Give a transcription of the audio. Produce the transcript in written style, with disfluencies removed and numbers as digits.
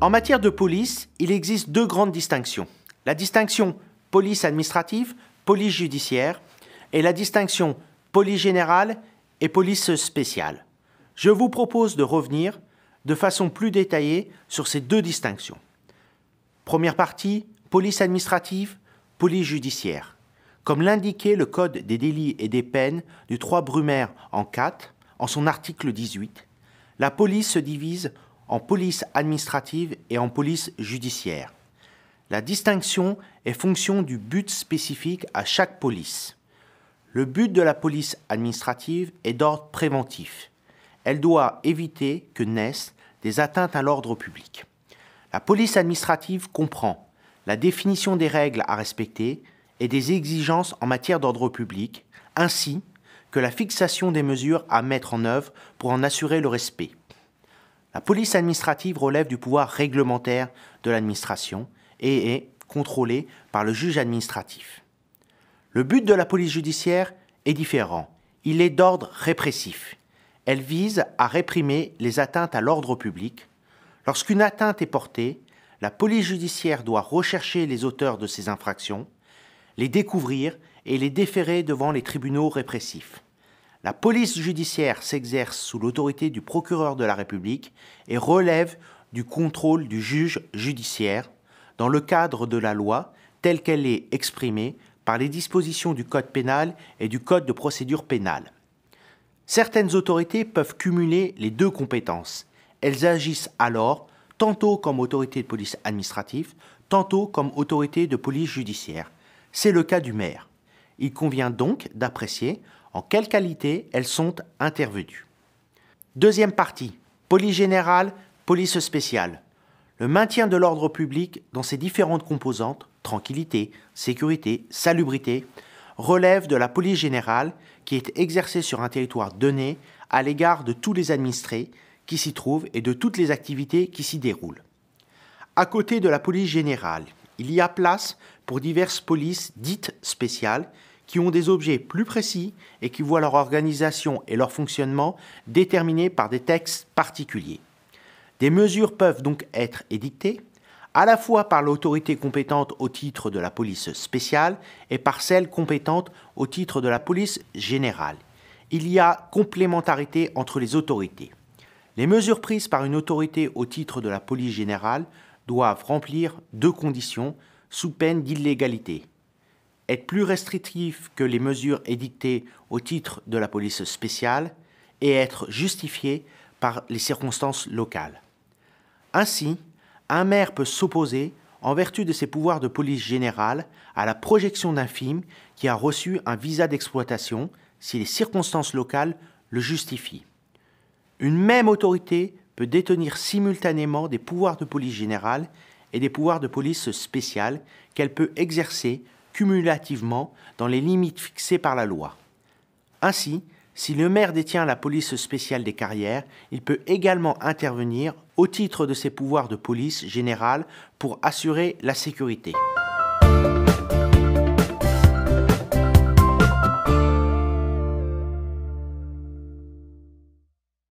En matière de police, il existe deux grandes distinctions. La distinction police administrative, police judiciaire, et la distinction police générale et police spéciale. Je vous propose de revenir de façon plus détaillée sur ces deux distinctions. Première partie, police administrative, police judiciaire. Comme l'indiquait le Code des délits et des peines du 3 Brumaire en 4, en son article 18, la police se divise en police administrative et en police judiciaire. La distinction est fonction du but spécifique à chaque police. Le but de la police administrative est d'ordre préventif. Elle doit éviter que naissent des atteintes à l'ordre public. La police administrative comprend la définition des règles à respecter et des exigences en matière d'ordre public, ainsi que la fixation des mesures à mettre en œuvre pour en assurer le respect. La police administrative relève du pouvoir réglementaire de l'administration et est contrôlée par le juge administratif. Le but de la police judiciaire est différent. Il est d'ordre répressif. Elle vise à réprimer les atteintes à l'ordre public. Lorsqu'une atteinte est portée, la police judiciaire doit rechercher les auteurs de ces infractions, les découvrir et les déférer devant les tribunaux répressifs. La police judiciaire s'exerce sous l'autorité du procureur de la République et relève du contrôle du juge judiciaire dans le cadre de la loi telle qu'elle est exprimée par les dispositions du Code pénal et du Code de procédure pénale. Certaines autorités peuvent cumuler les deux compétences. Elles agissent alors tantôt comme autorité de police administrative, tantôt comme autorité de police judiciaire. C'est le cas du maire. Il convient donc d'apprécier en quelle qualité elles sont intervenues. Deuxième partie, police générale, police spéciale. Le maintien de l'ordre public dans ses différentes composantes, tranquillité, sécurité, salubrité, relève de la police générale qui est exercée sur un territoire donné à l'égard de tous les administrés qui s'y trouvent et de toutes les activités qui s'y déroulent. À côté de la police générale, il y a place pour diverses polices dites spéciales qui ont des objets plus précis et qui voient leur organisation et leur fonctionnement déterminés par des textes particuliers. Des mesures peuvent donc être édictées à la fois par l'autorité compétente au titre de la police spéciale et par celle compétente au titre de la police générale. Il y a complémentarité entre les autorités. Les mesures prises par une autorité au titre de la police générale doivent remplir deux conditions sous peine d'illégalité. Être plus restrictif que les mesures édictées au titre de la police spéciale et être justifié par les circonstances locales. Ainsi, un maire peut s'opposer, en vertu de ses pouvoirs de police générale, à la projection d'un film qui a reçu un visa d'exploitation si les circonstances locales le justifient. Une même autorité peut détenir simultanément des pouvoirs de police générale et des pouvoirs de police spéciale qu'elle peut exercer cumulativement dans les limites fixées par la loi. Ainsi, si le maire détient la police spéciale des carrières, il peut également intervenir au titre de ses pouvoirs de police générale pour assurer la sécurité.